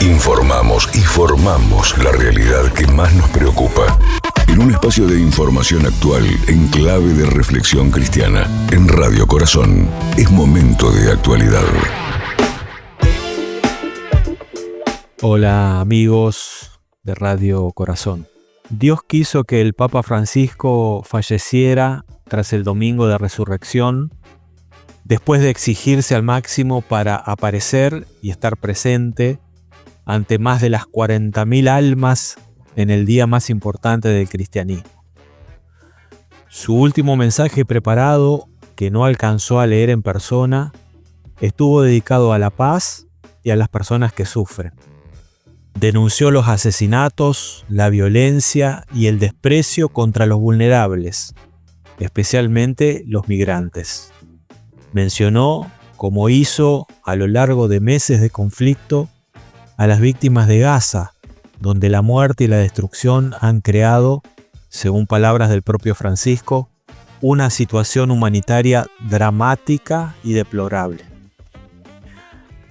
Informamos y formamos la realidad que más nos preocupa. En un espacio de información actual en clave de reflexión cristiana, en Radio Corazón, es momento de actualidad. Hola amigos de Radio Corazón. Dios quiso que el Papa Francisco falleciera tras el Domingo de Resurrección, después de exigirse al máximo para aparecer y estar presente ante más de las 40.000 almas en el día más importante del cristianismo. Su último mensaje preparado, que no alcanzó a leer en persona, estuvo dedicado a la paz y a las personas que sufren. Denunció los asesinatos, la violencia y el desprecio contra los vulnerables, especialmente los migrantes. Mencionó, como hizo a lo largo de meses de conflicto, a las víctimas de Gaza, donde la muerte y la destrucción han creado, según palabras del propio Francisco, una situación humanitaria dramática y deplorable.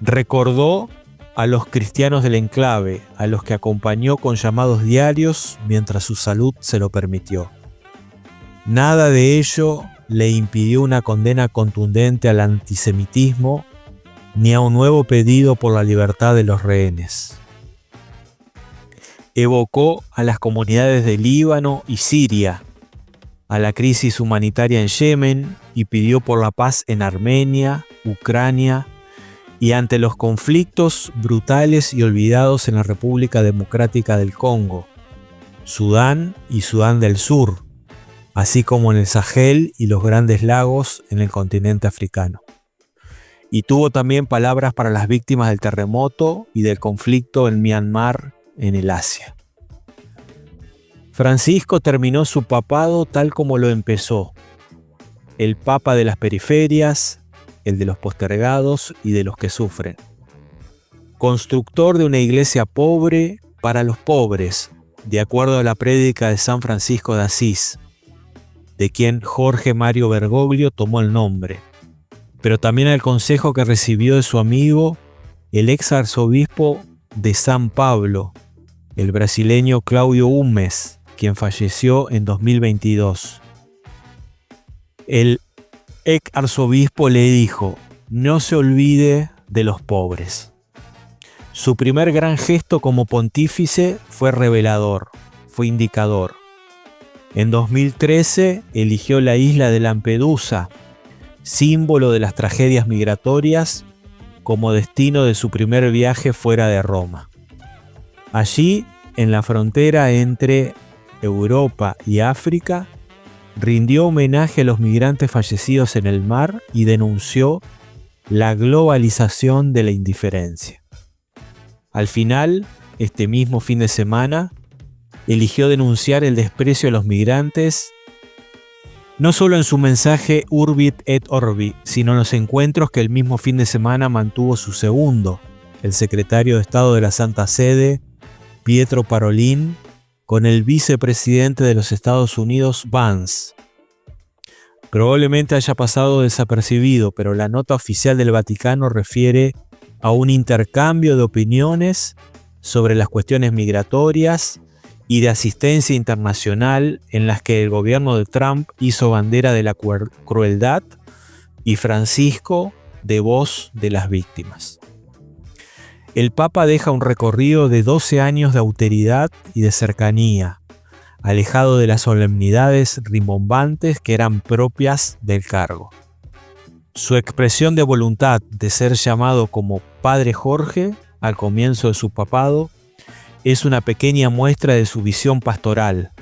Recordó a los cristianos del enclave, a los que acompañó con llamados diarios mientras su salud se lo permitió. Nada de ello le impidió una condena contundente al antisemitismo ni a un nuevo pedido por la libertad de los rehenes. Evocó a las comunidades de Líbano y Siria, a la crisis humanitaria en Yemen y pidió por la paz en Armenia, Ucrania y ante los conflictos brutales y olvidados en la República Democrática del Congo, Sudán y Sudán del Sur, así como en el Sahel y los Grandes Lagos en el continente africano. Y tuvo también palabras para las víctimas del terremoto y del conflicto en Myanmar, en el Asia. Francisco terminó su papado tal como lo empezó: el papa de las periferias, el de los postergados y de los que sufren. Constructor de una iglesia pobre para los pobres, de acuerdo a la prédica de San Francisco de Asís, de quien Jorge Mario Bergoglio tomó el nombre, pero también al consejo que recibió de su amigo, el ex arzobispo de San Pablo, el brasileño Claudio Hummes, quien falleció en 2022. El ex arzobispo le dijo: no se olvide de los pobres. Su primer gran gesto como pontífice fue revelador, fue indicador. En 2013 eligió la isla de Lampedusa, símbolo de las tragedias migratorias, como destino de su primer viaje fuera de Roma. Allí, en la frontera entre Europa y África, rindió homenaje a los migrantes fallecidos en el mar y denunció la globalización de la indiferencia. Al final, este mismo fin de semana, eligió denunciar el desprecio a los migrantes, no solo en su mensaje Urbit et Orbi, sino en los encuentros que el mismo fin de semana mantuvo su segundo, el secretario de Estado de la Santa Sede, Pietro Parolin, con el vicepresidente de los Estados Unidos, Vance. Probablemente haya pasado desapercibido, pero la nota oficial del Vaticano refiere a un intercambio de opiniones sobre las cuestiones migratorias y de asistencia internacional en las que el gobierno de Trump hizo bandera de la crueldad y Francisco de voz de las víctimas. El Papa deja un recorrido de 12 años de austeridad y de cercanía, alejado de las solemnidades rimbombantes que eran propias del cargo. Su expresión de voluntad de ser llamado como Padre Jorge al comienzo de su papado es una pequeña muestra de su visión pastoral,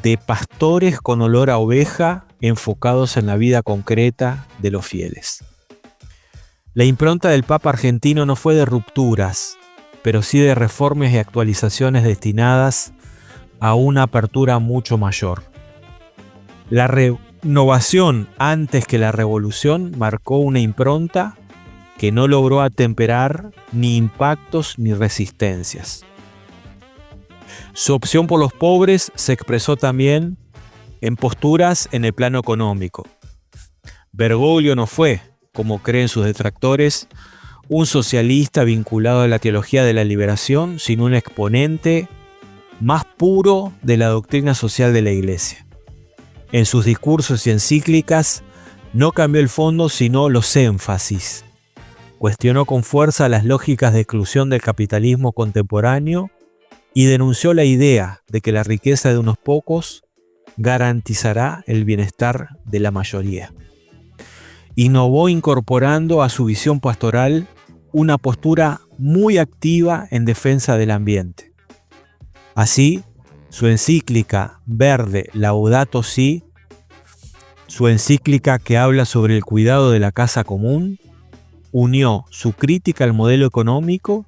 de pastores con olor a oveja enfocados en la vida concreta de los fieles. La impronta del Papa argentino no fue de rupturas, pero sí de reformas y actualizaciones destinadas a una apertura mucho mayor. La renovación antes que la revolución marcó una impronta que no logró atemperar ni impactos ni resistencias. Su opción por los pobres se expresó también en posturas en el plano económico. Bergoglio no fue, como creen sus detractores, un socialista vinculado a la teología de la liberación, sino un exponente más puro de la doctrina social de la Iglesia. En sus discursos y encíclicas no cambió el fondo, sino los énfasis. Cuestionó con fuerza las lógicas de exclusión del capitalismo contemporáneo y denunció la idea de que la riqueza de unos pocos garantizará el bienestar de la mayoría. Innovó incorporando a su visión pastoral una postura muy activa en defensa del ambiente. Así, su encíclica Verde Laudato Si, su encíclica que habla sobre el cuidado de la casa común, unió su crítica al modelo económico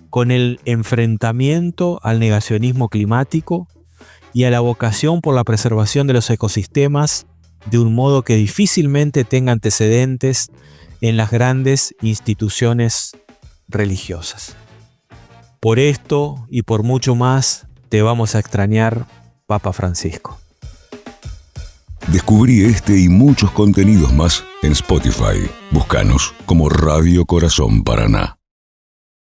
con el enfrentamiento al negacionismo climático y a la vocación por la preservación de los ecosistemas de un modo que difícilmente tenga antecedentes en las grandes instituciones religiosas. Por esto y por mucho más, te vamos a extrañar, Papa Francisco. Descubrí este y muchos contenidos más en Spotify. Búscanos como Radio Corazón Paraná.